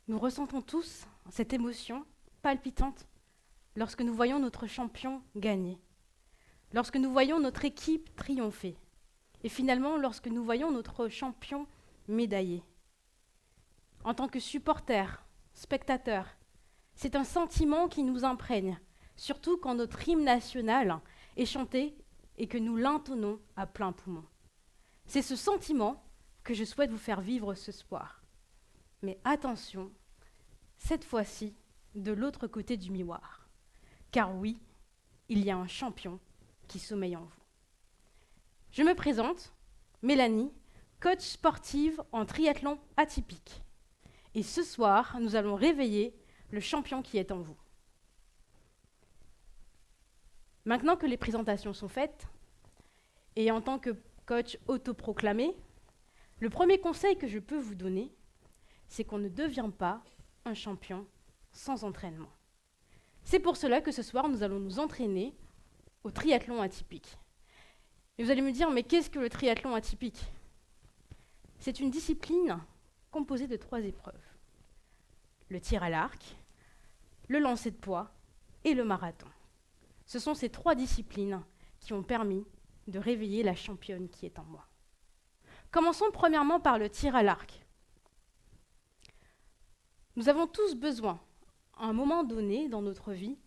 Nous ressentons tous cette émotion palpitante lorsque nous voyons notre champion gagner, lorsque nous voyons notre équipe triompher, et finalement lorsque nous voyons notre champion médaillé. En tant que supporters, spectateurs, c'est un sentiment qui nous imprègne, surtout quand notre hymne national est chanté et que nous l'intonnons à plein poumon. C'est ce sentiment que je souhaite vous faire vivre ce soir. Mais attention, cette fois-ci, de l'autre côté du miroir. Car oui, il y a un champion qui sommeille en vous. Je me présente, Mélanie, coach sportive en triathlon atypique. Et ce soir, nous allons réveiller le champion qui est en vous. Maintenant que les présentations sont faites, et en tant que coach autoproclamé, le premier conseil que je peux vous donner, c'est qu'on ne devient pas un champion sans entraînement. C'est pour cela que ce soir, nous allons nous entraîner au triathlon atypique. Et vous allez me dire, mais qu'est-ce que le triathlon atypique ? C'est une discipline composée de 3 épreuves. Le tir à l'arc, le lancer de poids et le marathon. Ce sont ces 3 disciplines qui ont permis de réveiller la championne qui est en moi. Commençons premièrement par le tir à l'arc. Nous avons tous besoin, à un moment donné dans notre vie,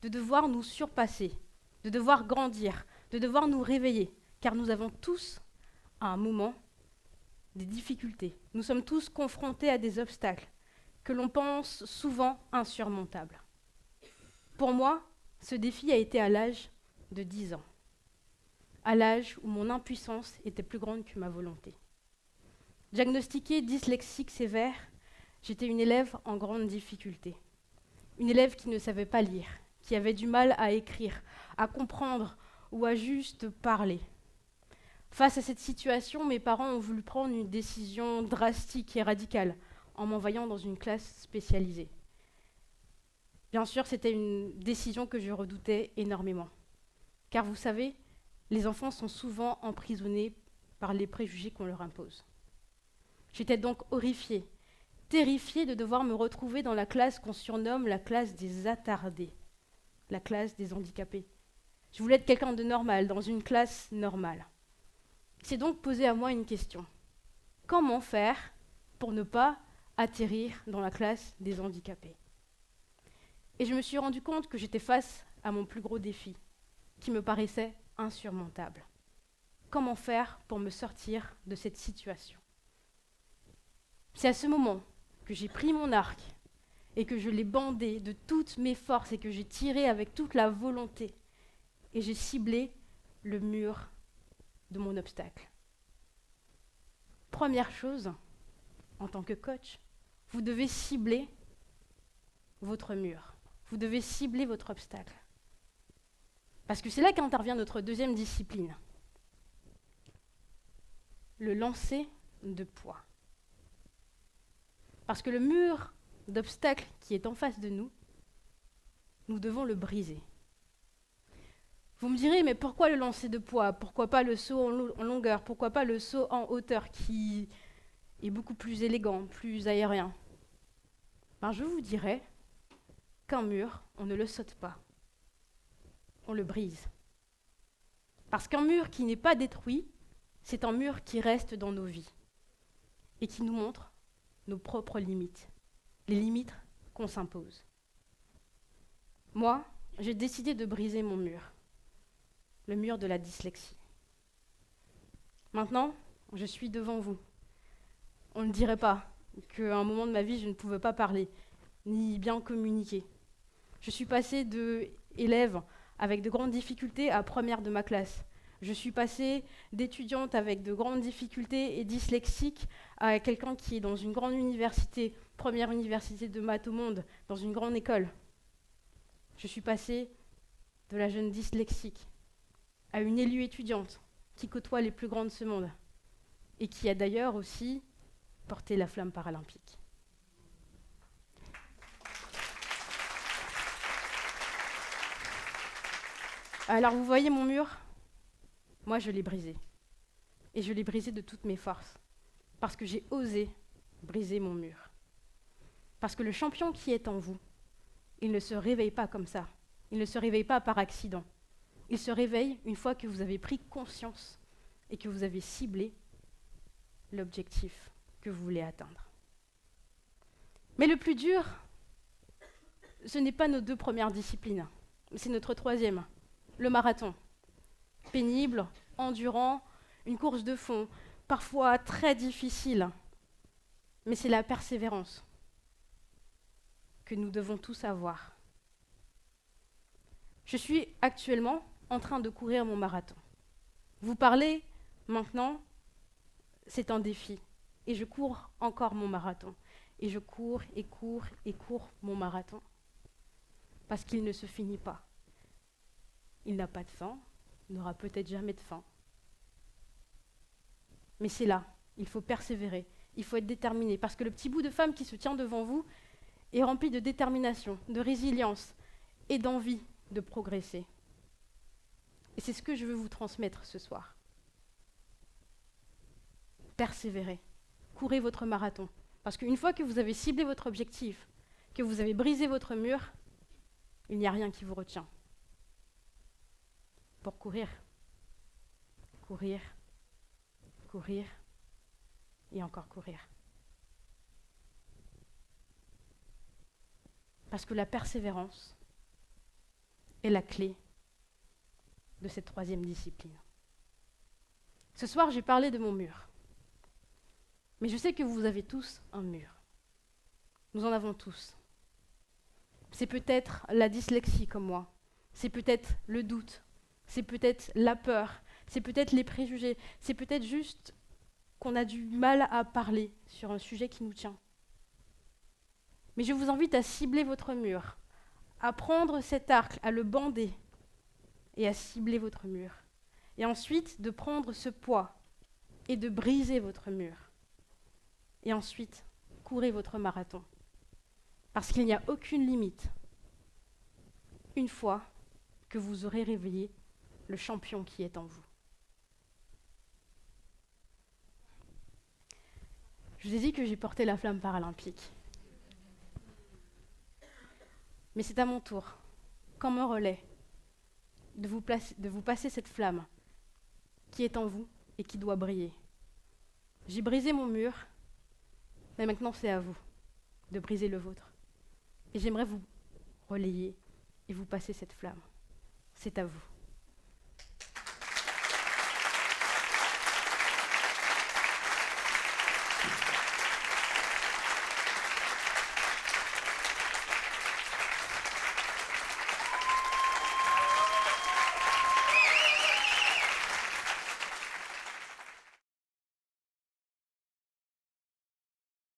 de devoir nous surpasser, de devoir grandir, de devoir nous réveiller, car nous avons tous, à un moment, des difficultés. Nous sommes tous confrontés à des obstacles que l'on pense souvent insurmontables. Pour moi, ce défi a été à l'âge de 10 ans, à l'âge où mon impuissance était plus grande que ma volonté. Diagnostiquée dyslexique sévère, j'étais une élève en grande difficulté. Une élève qui ne savait pas lire, qui avait du mal à écrire, à comprendre ou à juste parler. Face à cette situation, mes parents ont voulu prendre une décision drastique et radicale en m'envoyant dans une classe spécialisée. Bien sûr, c'était une décision que je redoutais énormément. Car vous savez, les enfants sont souvent emprisonnés par les préjugés qu'on leur impose. J'étais donc horrifiée, terrifiée de devoir me retrouver dans la classe qu'on surnomme la classe des attardés, la classe des handicapés. Je voulais être quelqu'un de normal, dans une classe normale. C'est donc posé à moi une question. Comment faire pour ne pas atterrir dans la classe des handicapés ? Et je me suis rendu compte que j'étais face à mon plus gros défi, qui me paraissait insurmontable. Comment faire pour me sortir de cette situation ? C'est à ce moment que j'ai pris mon arc et que je l'ai bandé de toutes mes forces et que j'ai tiré avec toute la volonté et j'ai ciblé le mur de mon obstacle. Première chose, en tant que coach, vous devez cibler votre mur. Vous devez cibler votre obstacle. Parce que c'est là qu'intervient notre deuxième discipline. Le lancer de poids. Parce que le mur d'obstacle qui est en face de nous, nous devons le briser. Vous me direz, mais pourquoi le lancer de poids ? Pourquoi pas le saut en longueur ? Pourquoi pas le saut en hauteur qui est beaucoup plus élégant, plus aérien ? Ben, je vous dirais qu'un mur, on ne le saute pas, on le brise. Parce qu'un mur qui n'est pas détruit, c'est un mur qui reste dans nos vies et qui nous montre nos propres limites, les limites qu'on s'impose. Moi, j'ai décidé de briser mon mur, le mur de la dyslexie. Maintenant, je suis devant vous. On ne dirait pas qu'à un moment de ma vie, je ne pouvais pas parler, ni bien communiquer. Je suis passée d'élève avec de grandes difficultés à première de ma classe. Je suis passée d'étudiante avec de grandes difficultés et dyslexique à quelqu'un qui est dans une grande université, première université de maths au monde, dans une grande école. Je suis passée de la jeune dyslexique à une élue étudiante qui côtoie les plus grands de ce monde et qui a d'ailleurs aussi porté la flamme paralympique. Alors vous voyez mon mur ? Moi je l'ai brisé. Et je l'ai brisé de toutes mes forces. Parce que j'ai osé briser mon mur. Parce que le champion qui est en vous, il ne se réveille pas comme ça. Il ne se réveille pas par accident. Il se réveille une fois que vous avez pris conscience et que vous avez ciblé l'objectif que vous voulez atteindre. Mais le plus dur, ce n'est pas nos 2 premières disciplines, c'est notre 3e, le marathon. Pénible, endurant, une course de fond, parfois très difficile, mais c'est la persévérance que nous devons tous avoir. Je suis actuellement en train de courir mon marathon. Vous parlez maintenant, c'est un défi. Et je cours encore mon marathon. Et je cours et cours et cours mon marathon. Parce qu'il ne se finit pas. Il n'a pas de fin, il n'aura peut-être jamais de fin. Mais c'est là, il faut persévérer, il faut être déterminé. Parce que le petit bout de femme qui se tient devant vous est rempli de détermination, de résilience et d'envie de progresser. Et c'est ce que je veux vous transmettre ce soir. Persévérez, courez votre marathon. Parce qu'une fois que vous avez ciblé votre objectif, que vous avez brisé votre mur, il n'y a rien qui vous retient. Pour courir, courir, courir et encore courir. Parce que la persévérance est la clé de cette 3e discipline. Ce soir, j'ai parlé de mon mur. Mais je sais que vous avez tous un mur. Nous en avons tous. C'est peut-être la dyslexie comme moi. C'est peut-être le doute. C'est peut-être la peur. C'est peut-être les préjugés. C'est peut-être juste qu'on a du mal à parler sur un sujet qui nous tient. Mais je vous invite à cibler votre mur, à prendre cet arc, à le bander et à cibler votre mur. Et ensuite, de prendre ce poids et de briser votre mur. Et ensuite, courez votre marathon. Parce qu'il n'y a aucune limite une fois que vous aurez réveillé le champion qui est en vous. Je vous ai dit que j'ai porté la flamme paralympique. Mais c'est à mon tour, comme un relais, de vous passer cette flamme qui est en vous et qui doit briller. J'ai brisé mon mur, mais maintenant c'est à vous de briser le vôtre. Et j'aimerais vous relayer et vous passer cette flamme. C'est à vous.